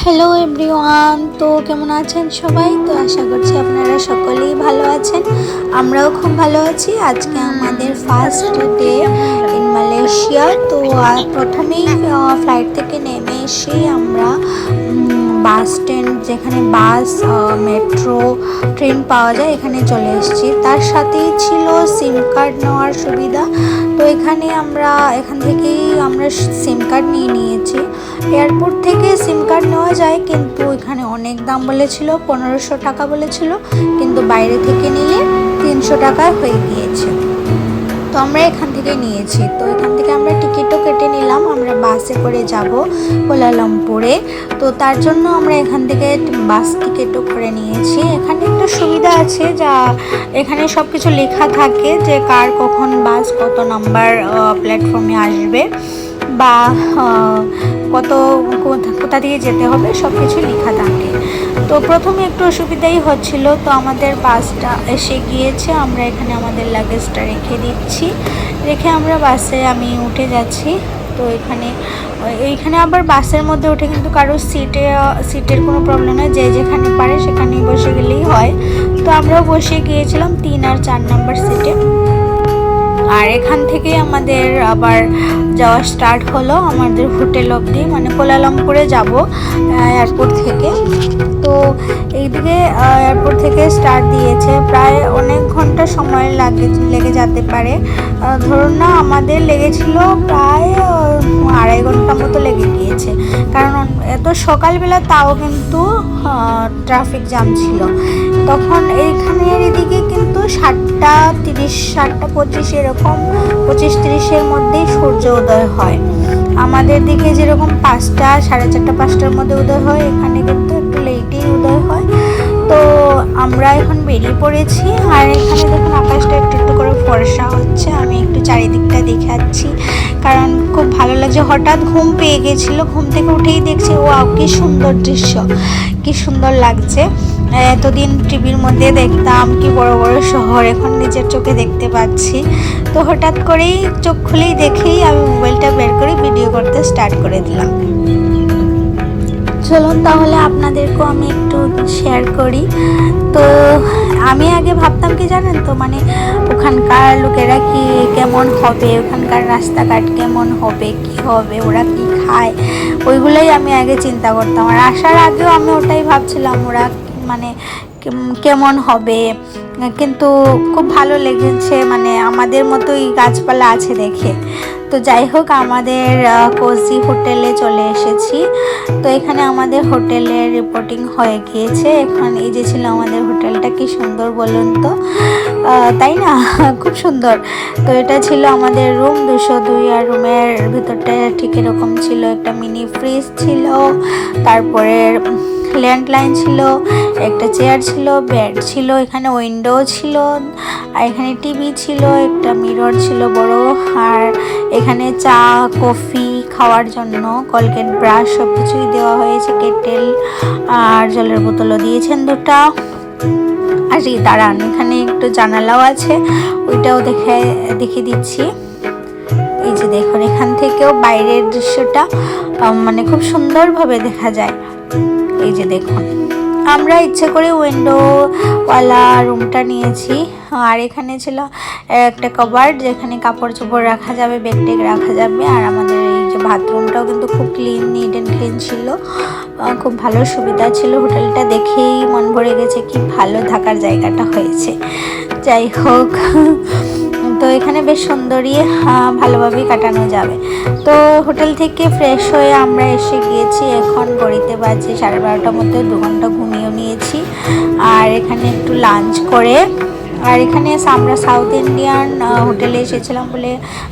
Hello everyone, তো কেমন আছেন সবাই? তো আশা করছি আপনারা সকলেই ভালো আছেন। আমরাও খুব ভালো আছি। আজকে আমাদের ফার্স্ট ডে ইন মালয়েশিয়া। তো প্রথমেই ফ্লাইট থেকে নেমে এসে আমরা বাস স্ট্যান্ড, যেখানে বাস, মেট্রো, ট্রেন পাওয়া যায়, এখানে চলে এসেছি। তার সাথেই ছিল সিম কার্ড নেওয়ার সুবিধা। তো এখান থেকেই আমরা সিম কার্ড নিয়েছি। এয়ারপোর্ট থেকে সিম কার্ড নেওয়া যায়, কিন্তু এখানে অনেক দাম বলেছিল, 1500 টাকা বলেছিল, কিন্তু বাইরে থেকে নিলে 300 টাকায় হয়ে গিয়েছে। তো আমরা এখান থেকে নিয়েছি। তো এখান থেকে আমরা টিকিটও কেটে নিলাম, আমরা বাসে করে যাব কুয়ালালামপুরে। তো তার জন্য আমরা এখান থেকে বাস টিকিটও করে নিয়েছি। এখানে একটা সুবিধা আছে, যা এখানে সব কিছু লেখা থাকে যে কার কখন বাস কত নাম্বার প্ল্যাটফর্মে আসবে, বা কোথা দিয়ে যেতে হবে, সব কিছু লেখা থাকে। তো প্রথমে একটু অসুবিধাই হচ্ছিল। তো আমাদের বাসটা এসে গিয়েছে, আমরা এখানে আমাদের লাগেজটা রেখে দিচ্ছি, রেখে আমরা আমি উঠে যাচ্ছি। তো এইখানে আবার বাসের মধ্যে উঠে কিন্তু কারো সিটের কোনো প্রবলেম নয়, যে যেখানে পারে সেখানেই বসে গেলেই হয়। তো আমরাও বসে গিয়েছিলাম 3 আর 4 নাম্বার সিটে। আর এখান থেকে আমাদের আবার যাওয়া স্টার্ট হলো আমাদের হোটেল অবধি, মানে কুয়ালালামপুরে যাব এয়ারপোর্ট থেকে। তো এইদিকে এয়ারপোর্ট থেকে স্টার্ট দিয়েছে, প্রায় অনেক ঘন্টা সময় লেগে যেতে পারে। ধরুন না, আমাদের লেগেছিল প্রায় 2.5 ঘন্টা মতো লেগে গিয়েছে, কারণ এত সকালবেলা, তাও কিন্তু ট্রাফিক জ্যাম ছিল। তখন এইখানের এদিকে কিন্তু 7:30, 7:25 এরকম, 25-30-এর মধ্যেই সূর্য উদয় হয়। আমাদের দিকে যেরকম 5টা, 4:30, 5টার মধ্যে উদয় হয়, এখানে কিন্তু একটু লেটেই উদয় হয়। তো আমরা এখন বেরিয়ে পড়েছি। আর এখানে দেখুন আকাশটা একটু একটু করে ফর্সা হচ্ছে। আমি একটু চারিদিকটা দেখাচ্ছি, কারণ খুব ভালো লাগছে। হঠাৎ ঘুম পেয়ে গেছিলো, ঘুম থেকে উঠেই দেখছি ওয়াও কি সুন্দর দৃশ্য, কি সুন্দর লাগছে। এতদিন টিভির মধ্যে দেখতাম কি বড় বড় শহর, এখন নিজের চোখে দেখতে পাচ্ছি। তো হঠাৎ করেই চোখ খুলেই দেখেই আমি মোবাইলটা বের করে ভিডিও করতে স্টার্ট করে দিলাম। চলুন তাহলে আপনাদেরকেও আমি একটু শেয়ার করি। তো আমি আগে ভাবতাম কি জানেন তো, মানে ওখানকার লোকেরা কেমন হবে, ওখানকার রাস্তাঘাট কেমন হবে, কি হবে, ওরা কি খায়, ওইগুলোই আমি আগে চিন্তা করতাম। আর আসার আগেও আমি ওটাই ভাবছিলাম ওরা মানে কেমন হবে। কিন্তু খুব ভালো লেগেছে, মানে আমাদের মতোই গাছপালা আছে দেখে। তো যাই হোক, আমাদের কোজি হোটেলে চলে এসেছি। তো এখানে আমাদের হোটেলের রিপোর্টিং হয়ে গিয়েছে। এখন এই যে ছিল আমাদের হোটেলটা, কি সুন্দর বলুন তো, তাই না? খুব সুন্দর। তো এটা ছিল আমাদের রুম 202, আর রুমের ভিতরটা ঠিক এরকম ছিল। একটা মিনি ফ্রিজ ছিল, তারপরে ল্যান্ডলাইন ছিল, একটা চেয়ার ছিল, বেড ছিল, এখানে উইন্ডো ছিল, আর এখানে টিভি ছিল, একটা মিরর ছিল বড়। আর এখানে চা, কফি খাওয়ার জন্য কলগেট, ব্রাশ সব কিছুই দেওয়া হয়েছে, কেটেল আর জলের বোতলও দিয়েছেন 2টা। আর দাঁড়ান, এখানে একটু জানালাও আছে, ওইটাও দেখিয়ে দিচ্ছি। এই যে দেখুন, এখান থেকেও বাইরের দৃশ্যটা মানে খুব সুন্দরভাবে দেখা যায়। এই যে দেখুন, আমরা ইচ্ছে করে উইন্ডোওয়ালা রুমটা নিয়েছি। আর এখানে ছিল একটা কভার্ড, যেখানে কাপড় চোপড় রাখা যাবে, ব্যাগ ট্যাগ রাখা যাবে। আর আমাদের এই যে বাথরুমটাও কিন্তু খুব নিট অ্যান্ড ক্লিন ছিল, খুব ভালো সুবিধা ছিল। হোটেলটা দেখেই মন ভরে গেছে, কি ভালো থাকার জায়গাটা হয়েছে। যাই হোক, তো এখানে বেশ সুন্দরই ভালোভাবেই কাটানো যাবে। তো হোটেল থেকে ফ্রেশ হয়ে আমরা এসে গিয়েছি। এখন ঘড়িতে বাজে 12:30টার মধ্যে, 2 ঘন্টা ঘুমিয়েও নিয়েছি। আর এখানে একটু লাঞ্চ করে, আর এখানে আমরা সাউথ ইন্ডিয়ান হোটেলে এসেছিলাম বলে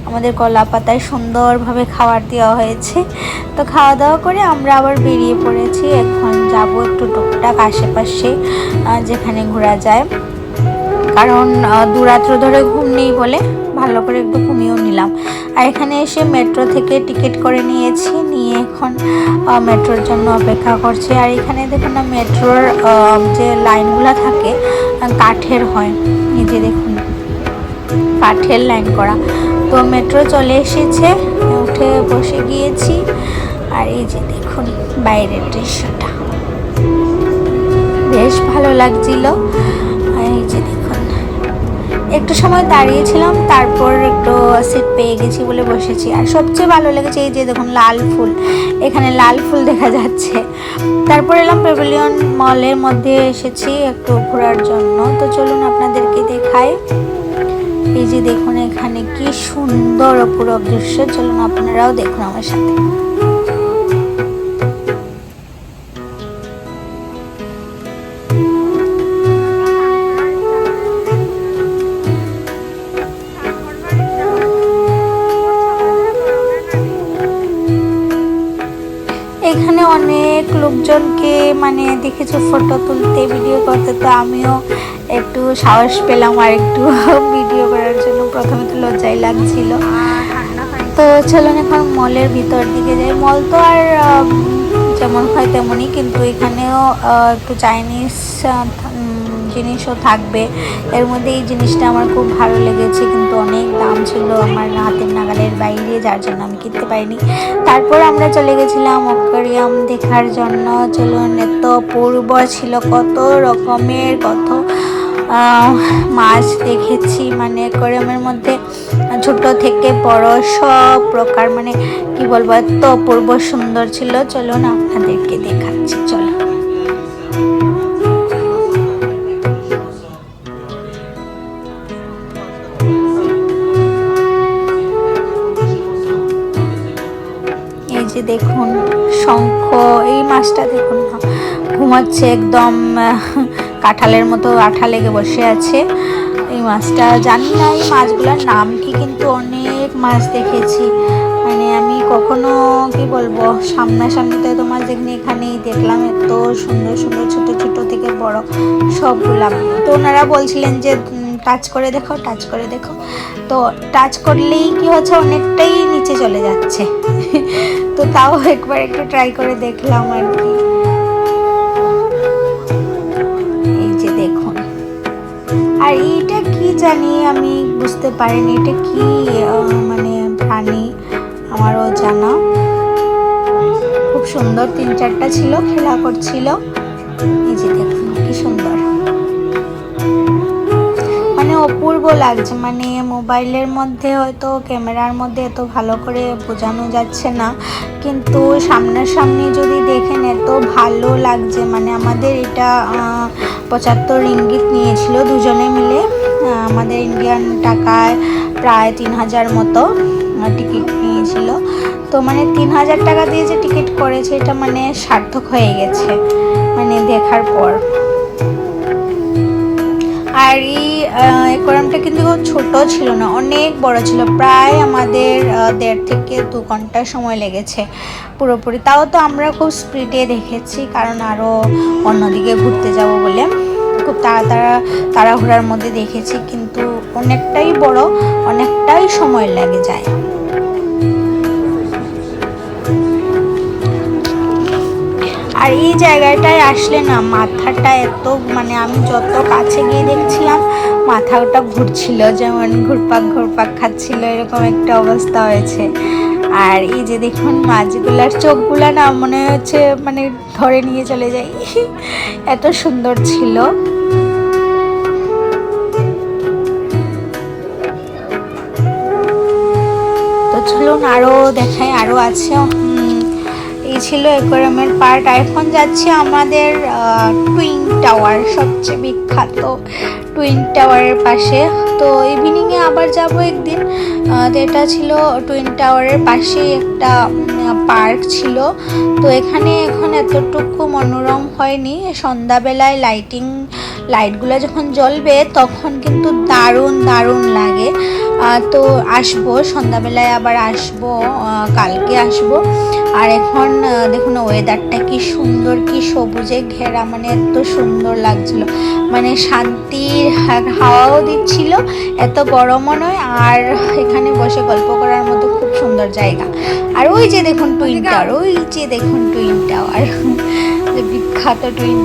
আমাদের কলা পাতায় সুন্দরভাবে খাবার দেওয়া হয়েছে। তো খাওয়া দাওয়া করে আমরা আবার বেরিয়ে পড়েছি। এখন যাব একটু টুকটাক আশেপাশে যেখানে ঘোরা যায়, কারণ দুরাত্র ধরে ঘুম নেই বলে ভালো করে একটু ঘুমিয়েও নিলাম। আর এখানে এসে মেট্রো থেকে টিকিট করে নিয়েছি, নিয়ে এখন মেট্রোর জন্য অপেক্ষা করছি। আর এখানে দেখুন না, মেট্রোর যে লাইনগুলো থাকে কাঠের হয়, এই যে দেখুন কাঠের লাইন করা। তো মেট্রো চলে এসেছে, উঠে বসে গিয়েছি। আর এই যে দেখুন বাইরের দৃশ্যটা বেশ ভালো লাগছিল। এই যে দেখুন, একটু সময় দাঁড়িয়েছিলাম, তারপর একটু সিট পেয়ে গেছি বলে বসেছি। আর সবচেয়ে ভালো লেগেছে এই যে দেখুন লাল ফুল, এখানে লাল ফুল দেখা যাচ্ছে। তারপর এলাম প্যাভিলিয়ন মলের মধ্যে, এসেছি একটু ঘোরার জন্য। তো চলুন আপনাদেরকে দেখাই। এই যে দেখুন এখানে কি সুন্দর অপূরূপ দৃশ্য, চলুন আপনারাও দেখুন আমার সাথে। এখানে অনেক লোকজনকে মানে দেখেছো ফটো তুলতে, ভিডিও করতে, তো আমিও একটু সাহস পেলাম আর একটু ভিডিও করার জন্য। প্রথমে তো লজ্জাই লাগছিল। তো চলুন এখন মলের ভিতর দিকে যাই। মল তো আর যেমন হয় তেমনই, কিন্তু এখানেও একটু চাইনিজ জিনিসও থাকবে। এর মধ্যে এই জিনিসটা আমার খুব ভালো লেগেছে, কিন্তু অনেক দাম ছিল, আমার হাতের নাগালের বাইরে, যার জন্য আমি কিনতে পারিনি। তারপর আমরা চলে গেছিলাম অ্যাকোয়ারিয়াম দেখার জন্য। চলুন, এত পূর্ব ছিল, কত রকমের কত মাছ দেখেছি। মানে অ্যাকোয়ারিয়ামের মধ্যে ছোট থেকে বড় সব প্রকার, মানে কি বলবো, এত অপূর্ব সুন্দর ছিল। চলুন আপনাদেরকে দেখাচ্ছি, চলো। এই যে দেখুন শঙ্খ, এই মাছটা দেখুন না, ঘুমাচ্ছে একদম, কাঁঠালের মতো আঠা লেগে বসে আছে। এই মাছটা জানি না এই মাছগুলোর নাম কি, কিন্তু অনেক মাছ দেখেছি। মানে আমি কখনো কি বলবো সামনাসামনি তো এত মাছ দেখিনি, এখানেই দেখলাম এত সুন্দর সুন্দর ছোট ছোট থেকে বড় সবগুলা। তো ওনারা বলছিলেন যে টাচ করে দেখো, টাচ করে দেখো। তো টাচ করলেই কি হচ্ছে, অনেকটাই নিচে চলে যাচ্ছে। তো তাও একবার একটু ট্রাই করে দেখলাম আর কি। এই যে দেখুন, আর এইটা কি জানি আমি বুঝতে পারিনি, এটা কি মানে প্রাণী আমারও জানা। খুব সুন্দর, 3-4টা ছিল, খেলা করছিল। এই যে দেখুন কি সুন্দর, মানে অপূর্ব লাগছে। মানে মোবাইলের মধ্যে হয়তো ক্যামেরার মধ্যে এত ভালো করে বোঝানো যাচ্ছে না, কিন্তু সামনাসামনি যদি দেখেন এত ভালো লাগছে। মানে আমাদের এটা 75 রিঙ্গিত নিয়েছিল দুজনে মিলে, আমাদের ইন্ডিয়ান টাকায় প্রায় 3000 মতো টিকিট নিয়েছিল। তো মানে 3000 টাকা দিয়ে যে টিকিট করেছে, এটা মানে সার্থক হয়ে গেছে মানে দেখার পর। আর এই অ্যাকোয়ারিয়ামটা কিন্তু ছোট ছিল না, অনেক বড় ছিল, প্রায় আমাদের 1.5 থেকে 2 ঘন্টা সময় লেগেছে পুরোপুরি। তাও তো আমরা খুব স্পিডে দেখেছি, কারণ আরও অন্যদিকে ঘুরতে যাব বলে খুব তাড়াহুড়ার মধ্যে দেখেছি, কিন্তু অনেকটাই বড়, অনেকটাই সময় লেগে যায়। আর এই জায়গাটায় আসলে না মাথাটা এত, মানে আমি যত কাছে গিয়ে দেখছিলাম মাথাটা ঘুরছিল, যেমন ঘুরপাক ঘুরপাক খাচ্ছিল, এরকম একটা অবস্থা হয়েছে। আর এই যে দেখুন মাছগুলার চোখগুলা না মনে হচ্ছে মানে ধরে নিয়ে চলে যাই, এত সুন্দর ছিল। তো চলুন আরও দেখাই, আরও আছে। এই ছিল অ্যাকোয়ারিয়ামের পার্ট। এখন যাচ্ছি আমাদের টুইন টাওয়ার, সবচেয়ে বিখ্যাত টুইন টাওয়ারের পাশে। তো ইভিনিংয়ে আবার যাব একদিন। এটা ছিল টুইন টাওয়ারের পাশেই একটা পার্ক ছিল। তো এখানে এখন এতটুকু মনোরম হয়নি, সন্ধ্যাবেলায় লাইটগুলো যখন জ্বলবে তখন কিন্তু দারুণ দারুণ লাগে। তো আসবো সন্ধ্যাবেলায়, আবার আসবো, কালকে আসবো। আর এখন দেখুন ওয়েদারটা কি সুন্দর, কি সবুজে ঘেরা, মানে এত সুন্দর লাগছিল, মানে শান্তির হাওয়াও দিচ্ছিল, এত গরমও নয়। আর এখানে বসে গল্প করার মতো খুব সুন্দর জায়গা। আর ওই যে দেখুন টুইন টাওয়ার, ওই যে দেখুন টুইন টাওয়ার, বিখ্যাত টুইন।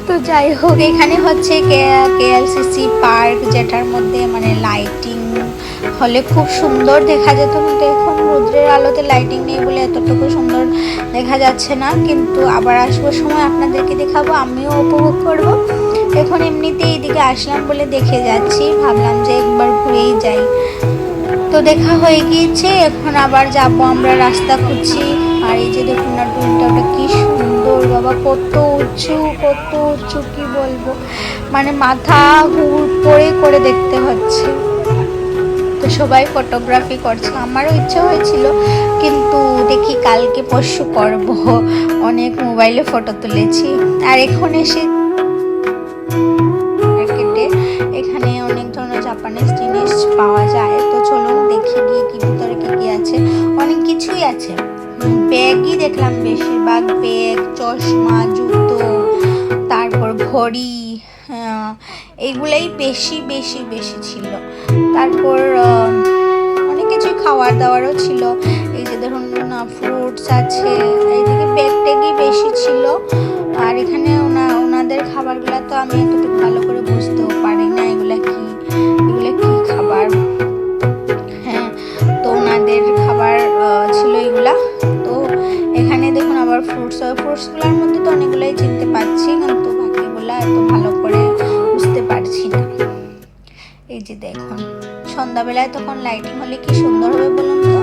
তো যাই হোক, এখানে হচ্ছে কেএলসিসি পার্ক, যেটার মধ্যে মানে লাইটিং হলে খুব সুন্দর দেখা যেত, কিন্তু এখন রৌদ্রের আলোতে লাইটিং নেই বলে এতটুকু সুন্দর দেখা যাচ্ছে না, কিন্তু আবার আসবার সময় আপনাদেরকে দেখাবো, আমিও উপভোগ করব। এখন এমনিতেই এইদিকে আসলাম বলে দেখে যাচ্ছি, ভাবলাম যে একবার ঘুরেই যাই। তো দেখা হয়ে গিয়েছে, এখন আবার যাব আমরা, রাস্তা খুঁজছি। আর এই যে দেখুন না টুনটা, ওটা কি সুন্দর বাবা, কত উঁচু কত উঁচু, কি বলবো, মানে মাথা হুড় করে দেখতে হচ্ছে। তো সবাই ফটোগ্রাফি করছে, আমারও ইচ্ছা হয়েছিল, কিন্তু দেখি কালকে পরশু করব। অনেক মোবাইলে ফটো তুলেছি। আর এখন এসে মার্কেটে, এখানে অনেক ধরনের জাপানিজ জিনিস পাওয়া যায়। তো চলুন দেখি গিয়ে কি ভিতরে কি আছে। অনেক কিছুই আছে, ব্যাগই দেখলাম, বেশিরভাগ ব্যাগ, চশমা, জুতো, তারপর ঘড়ি, এইগুলাই বেশি বেশি বেশি ছিল। তারপর অনেক কিছু খাওয়ার দাওয়ারও ছিল। এই যে ধরুন ফ্রুটস আছে, এইদিকে ব্যাগ ট্যাগই বেশি ছিল। আর এখানে ওনাদের খাবারগুলো তো আমি এতটুকু ভালো করে বুঝতেও পারি না, এগুলো কি খাবার। হ্যাঁ, তো ওনাদের খাবার ছিল এগুলা। তো এখানে দেখুন আবার ফ্রুটসগুলোর মধ্যে তো অনেকগুলোই চিনতে পারছি, কিন্তু বাকিগুলো এত ভালো করে বুঝতে পারছি না। এই যে দেখুন, সন্ধ্যাবেলায় তখন লাইটিং হলে কি সুন্দর হবে বলুন তো।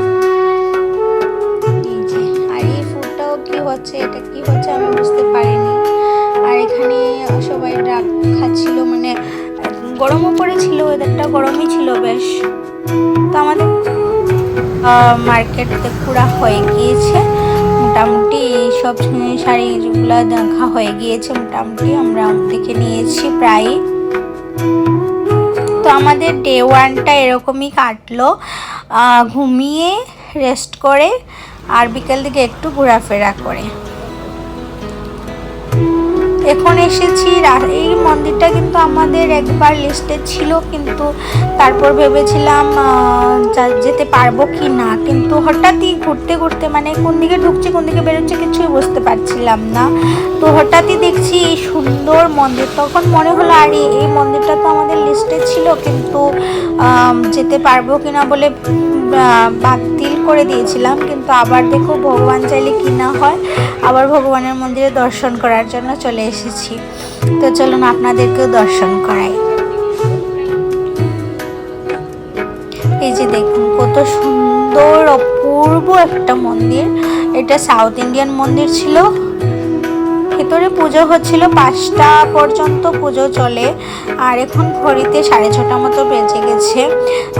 এই যে, আর এই ফুডটাও কি হচ্ছে, এটা কি হচ্ছে আমি বুঝতে পারিনি। আর এখানে সবাই ড্রাগ খাচ্ছিল, মানে গরমও পড়েছিল, ওয়েদারটা গরমই ছিল বেশ। তো আমাদের মার্কেট ঘোরা হয়ে গিয়েছে মোটামুটি, সব শাড়িগুলো দেখা হয়ে গিয়েছে মোটামুটি, আমরা দেখে নিয়েছি প্রায়। তো আমাদের ডে 1টা এরকমই কাটলো, ঘুমিয়ে রেস্ট করে আর বিকেল দিকে একটু ঘোরাফেরা করে। এখন এসেছি, এই মন্দিরটা কিন্তু আমাদের একবার লিস্টে ছিল, কিন্তু তারপর ভেবেছিলাম যেতে পারবো কি না, কিন্তু হঠাৎই ঘুরতে ঘুরতে, মানে কোন দিকে ঢুকছি কোন দিকে বেরোচ্ছে কিছুই বুঝতে পারছিলাম না। তো হঠাৎই দেখছি এই সুন্দর মন্দির, তখন মনে হলো আর এই মন্দিরটা তো আমাদের লিস্টে ছিল, কিন্তু যেতে পারবো কিনা বলে বাতিল করে দিয়েছিলাম। কিন্তু আবার দেখো ভগবান চাইলে কি না হয়, আবার ভগবানের মন্দিরে দর্শন করার জন্য চলে এসেছি। তো চলুন আপনাদেরকেও দর্শন করাই। এই যে দেখুন কত সুন্দর অপূর্ব একটা মন্দির, এটা সাউথ ইন্ডিয়ান মন্দির ছিল। ভেতরে পুজো হচ্ছিল, 5টা পর্যন্ত পুজো চলে, আর এখন ঘড়িতে 6:30 মতো বেজে গেছে।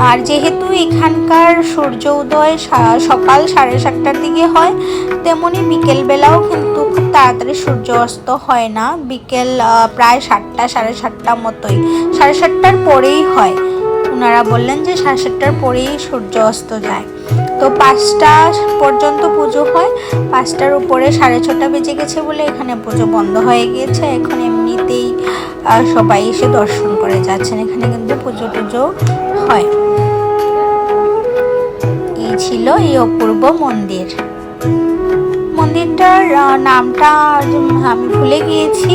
আর যেহেতু এখানকার সূর্য উদয় সকাল 7:30টার দিকে হয়, তেমনি বিকেলবেলাও কিন্তু খুব তাড়াতাড়ি সূর্য অস্ত হয় না, বিকেল প্রায় 7টা 7:30 মতোই, 7:30টার পরেই হয়। ওনারা বললেন যে 7:30টার পরেই সূর্য অস্ত যায়। তো 5টা পর্যন্ত পুজো হয়, 5টার উপরে 6:30 বেজে গেছে বলে এখানে পুজো বন্ধ হয়ে গিয়েছে। এখন এমনিতেই সবাই এসে দর্শন করে যাচ্ছেন, এখানে কিন্তু পুজো টুজো হয়। এই ছিল এই অপূর্ব মন্দির। মন্দিরটার নামটা আমি ভুলে গিয়েছি,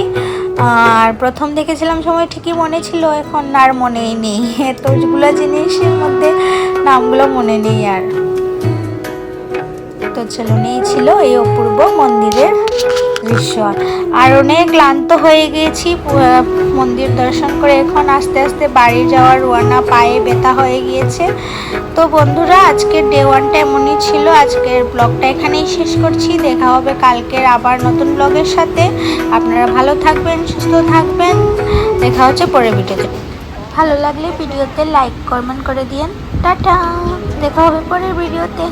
আর প্রথম দেখেছিলাম সময় ঠিকই মনে ছিল, এখন আর মনেই নেই, এতগুলো জিনিসের মধ্যে নামগুলো মনে নেই আর। তো চলুন, এই ছিল এই অপূর্ব মন্দিরের দৃশ্য। আর অনেক ক্লান্ত হয়ে গিয়েছি মন্দির দর্শন করে, এখন আস্তে আস্তে বাড়ি যাওয়ার রওনা, পায়ে ব্যথা হয়ে গিয়েছে। তো বন্ধুরা, আজকের ডে 1টা এমনই ছিল, আজকের ব্লগটা এখানেই শেষ করছি। দেখা হবে কালকের আবার নতুন ব্লগের সাথে। আপনারা ভালো থাকবেন, সুস্থ থাকবেন, দেখা হচ্ছে পরের ভিডিওতে। ভালো লাগলে ভিডিওতে লাইক কমেন্ট করে দিন। টাটা, দেখা হবে পরের ভিডিওতে।